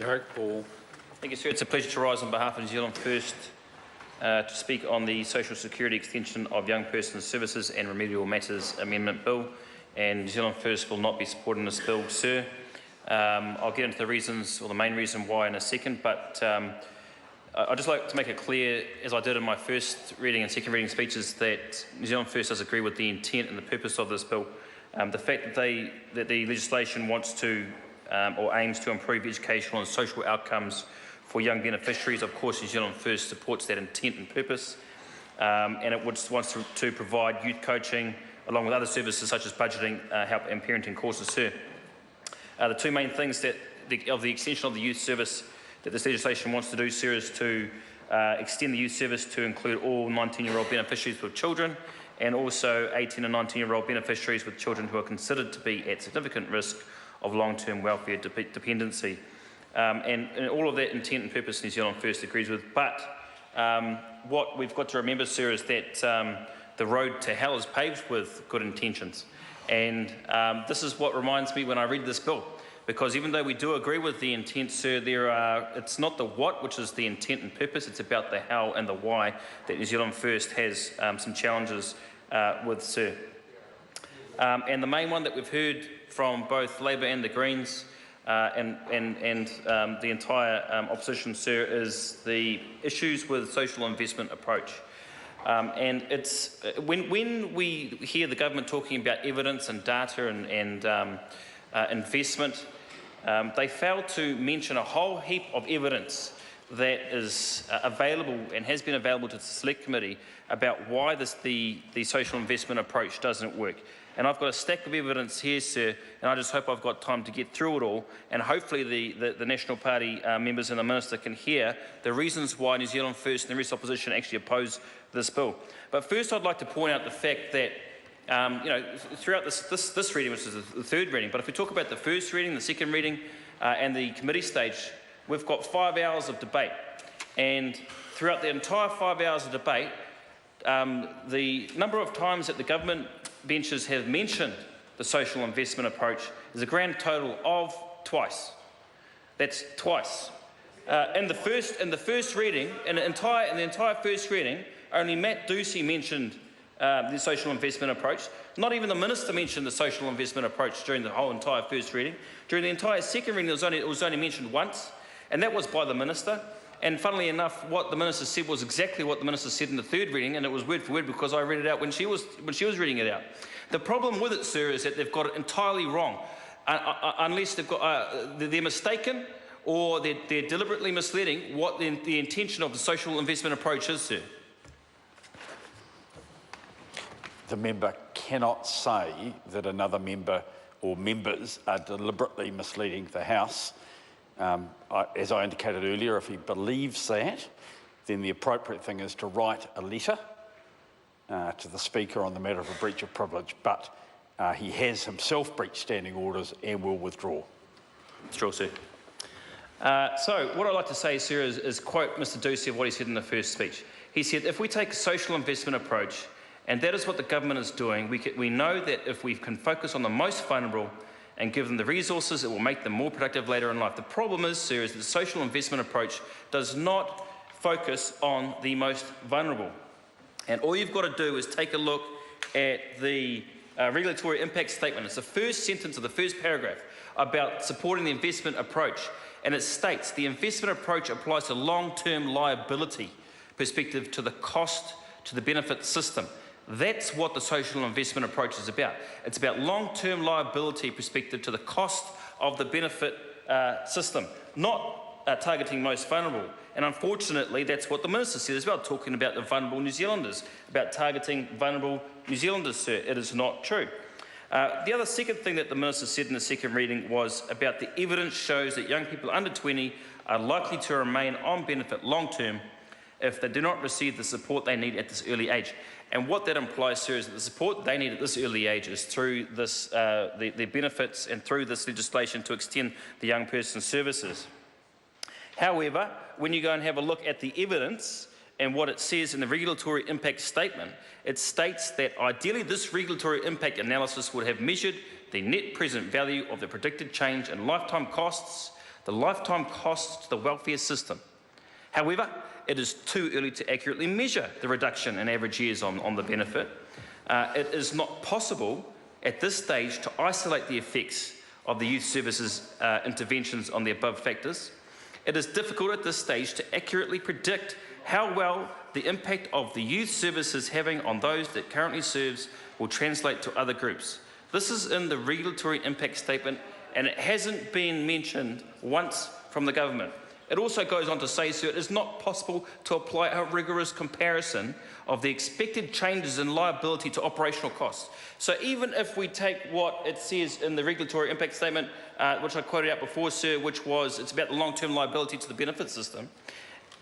Derek Paul. Thank you, sir. It's a pleasure to rise on behalf of New Zealand First to speak on the Social Security Extension of Young Persons Services and Remedial Matters Amendment Bill. And New Zealand First will not be supporting this bill, sir. I'll get into the reasons, or the main reason why, in a second, but I'd just like to make it clear, as I did in my first reading and second reading speeches, that New Zealand First does agree with the intent and the purpose of this bill. The fact that the legislation wants to or aims to improve educational and social outcomes for young beneficiaries, of course New Zealand First supports that intent and purpose, and it wants to provide youth coaching along with other services such as budgeting, help and parenting courses, sir. The two main things of the extension of the youth service that this legislation wants to do, sir, is to extend the youth service to include all 19-year-old beneficiaries with children, and also 18 and 19-year-old beneficiaries with children who are considered to be at significant risk of long-term welfare dependency. And all of that intent and purpose New Zealand First agrees with. But what we've got to remember, sir, is that the road to hell is paved with good intentions. And this is what reminds me when I read this bill. Because even though we do agree with the intent, sir, it's not the what, which is the intent and purpose, it's about the how and the why that New Zealand First has some challenges with, sir. And the main one that we've heard from both Labour and the Greens and the entire opposition, sir, is the issues with social investment approach. And it's when we hear the government talking about evidence and data and investment, they fail to mention a whole heap of evidence that is available and has been available to the Select Committee about why the social investment approach doesn't work. And I've got a stack of evidence here, sir, and I just hope I've got time to get through it all, and hopefully the National Party members and the Minister can hear the reasons why New Zealand First and the rest of the opposition actually oppose this bill. But first I'd like to point out the fact that throughout this reading, which is the third reading, but if we talk about the first reading, the second reading, and the committee stage, we've got 5 hours of debate. And throughout the entire 5 hours of debate, the number of times that the government benches have mentioned the social investment approach is a grand total of twice. That's twice. In the first reading, in the entire first reading, only Matt Ducey mentioned the social investment approach. Not even the Minister mentioned the social investment approach during the whole entire first reading. During the entire second reading, it was only mentioned once, and that was by the Minister. And funnily enough, what the Minister said was exactly what the Minister said in the third reading, and it was word for word because I read it out when she was reading it out. The problem with it, sir, is that they've got it entirely wrong, unless they're mistaken or they're deliberately misleading what the intention of the social investment approach is, sir. The member cannot say that another member or members are deliberately misleading the House. As I indicated earlier, if he believes that, then the appropriate thing is to write a letter to the Speaker on the matter of a breach of privilege, but he has himself breached standing orders and will withdraw. Withdraw, sir. So what I'd like to say, sir, is quote Mr Ducey of what he said in the first speech. He said, if we take a social investment approach, and that is what the government is doing, we know that if we can focus on the most vulnerable and give them the resources, it will make them more productive later in life. The problem is, sir, is that the social investment approach does not focus on the most vulnerable. And all you've got to do is take a look at the regulatory impact statement. It's the first sentence of the first paragraph about supporting the investment approach. And it states, the investment approach applies to long-term liability perspective to the cost to the benefit system. That's what the social investment approach is about. It's about long-term liability perspective to the cost of the benefit system, not targeting most vulnerable. And unfortunately, that's what the Minister said as well, talking about the vulnerable New Zealanders, about targeting vulnerable New Zealanders, sir. It is not true. The other second thing that the Minister said in the second reading was about the evidence shows that young people under 20 are likely to remain on benefit long-term if they do not receive the support they need at this early age. And what that implies, sir, is that the support they need at this early age is through this, the benefits and through this legislation to extend the young person's services. However, when you go and have a look at the evidence and what it says in the regulatory impact statement, it states that ideally this regulatory impact analysis would have measured the net present value of the predicted change in lifetime costs, the lifetime costs to the welfare system. However, it is too early to accurately measure the reduction in average years on the benefit. It is not possible at this stage to isolate the effects of the youth services interventions on the above factors. It is difficult at this stage to accurately predict how well the impact of the youth services having on those that currently serves will translate to other groups. This is in the regulatory impact statement, and it hasn't been mentioned once from the government. It also goes on to say, sir, it is not possible to apply a rigorous comparison of the expected changes in liability to operational costs. So even if we take what it says in the regulatory impact statement, which I quoted out before, sir, which was it's about the long-term liability to the benefit system,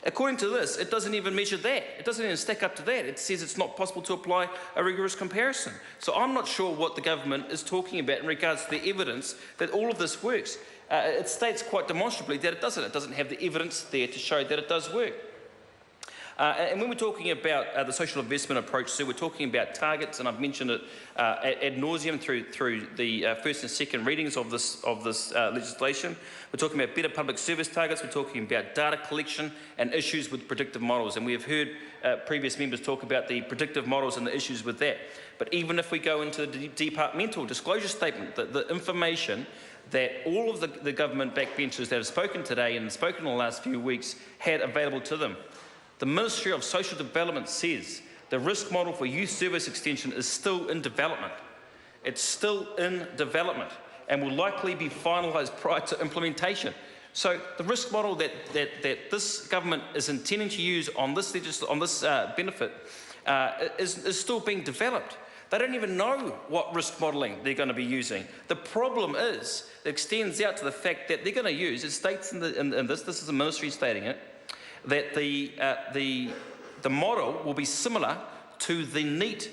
according to this, it doesn't even measure that. It doesn't even stack up to that. It says it's not possible to apply a rigorous comparison. So I'm not sure what the government is talking about in regards to the evidence that all of this works. It states quite demonstrably that it doesn't. It doesn't have the evidence there to show that it does work. And when we're talking about the social investment approach, so we're talking about targets, and I've mentioned it ad nauseum through the first and second readings of this legislation. We're talking about better public service targets. We're talking about data collection and issues with predictive models. And we have heard previous members talk about the predictive models and the issues with that. But even if we go into the departmental disclosure statement, the information that all of the government backbenchers that have spoken today and spoken in the last few weeks had available to them. The Ministry of Social Development says the risk model for youth service extension is still in development. It's still in development and will likely be finalised prior to implementation. So the risk model that this government is intending to use on this benefit is still being developed. They don't even know what risk modelling they're going to be using. The problem is, it extends out to the fact that they're going to use, it states in this is the ministry stating it, that the model will be similar to the NEAT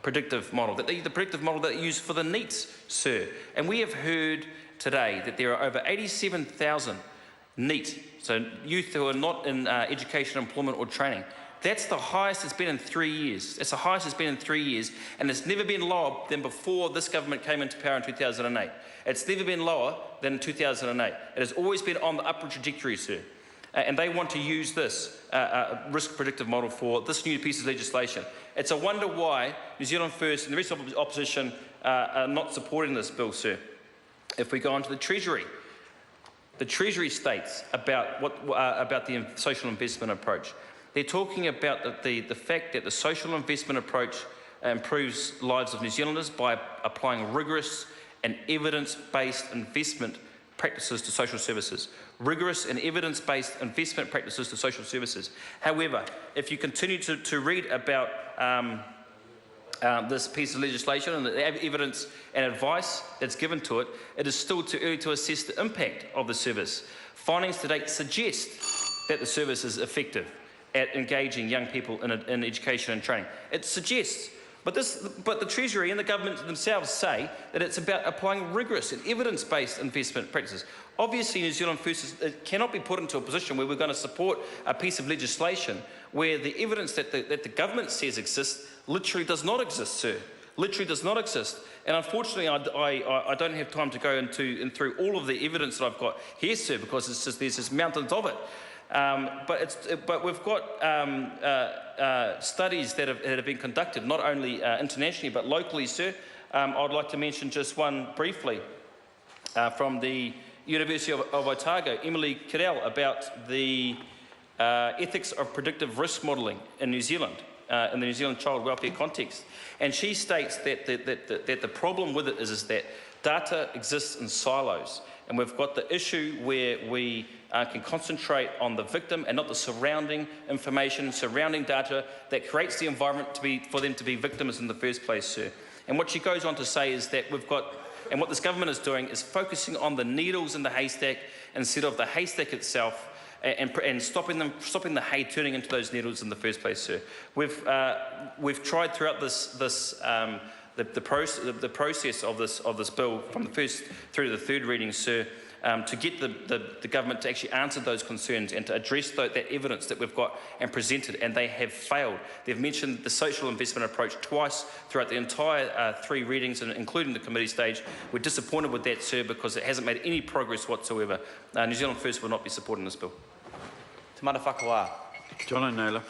predictive model, the predictive model that they use for the NEATs, sir. And we have heard today that there are over 87,000 NEAT, so youth who are not in education, employment or training. That's the highest it's been in 3 years. That's the highest it's been in 3 years, and it's never been lower than before this government came into power in 2008. It's never been lower than in 2008. It has always been on the upward trajectory, sir. And they want to use this risk predictive model for this new piece of legislation. It's a wonder why New Zealand First and the rest of the opposition are not supporting this bill, sir. If we go on to the Treasury states about the social investment approach. They're talking about the fact that the social investment approach improves lives of New Zealanders by applying rigorous and evidence-based investment practices to social services. Rigorous and evidence-based investment practices to social services. However, if you continue to read about this piece of legislation and the evidence and advice that's given to it, it is still too early to assess the impact of the service. Findings to date suggest that the service is effective at engaging young people in education and training. It suggests, but the Treasury and the government themselves say that it's about applying rigorous and evidence-based investment practices. Obviously, New Zealand First cannot be put into a position where we're going to support a piece of legislation where the evidence that the government says exists literally does not exist, sir. Literally does not exist. And unfortunately, I don't have time to go through all of the evidence that I've got here, sir, because there's just mountains of it. But we've got studies that have been conducted, not only internationally but locally, sir. I'd like to mention just one briefly from the University of Otago, Emily Cadell, about the ethics of predictive risk modelling in New Zealand, in the New Zealand child welfare context. And she states that the problem with it is that data exists in silos. And we've got the issue where we can concentrate on the victim and not the surrounding information, surrounding data that creates the environment for them to be victims in the first place, sir. And what she goes on to say is that and what this government is doing is focusing on the needles in the haystack instead of the haystack itself, and stopping the hay turning into those needles in the first place, sir. We've tried throughout the process of this bill from the first through to the third reading, sir, to get the government to actually answer those concerns and to address that evidence that we've got and presented, and they have failed. They've mentioned the social investment approach twice throughout the entire 3 readings, and including the committee stage. We're disappointed with that, sir, because it hasn't made any progress whatsoever. New Zealand First will not be supporting this bill. Te mana whakawā. John O'Naylor.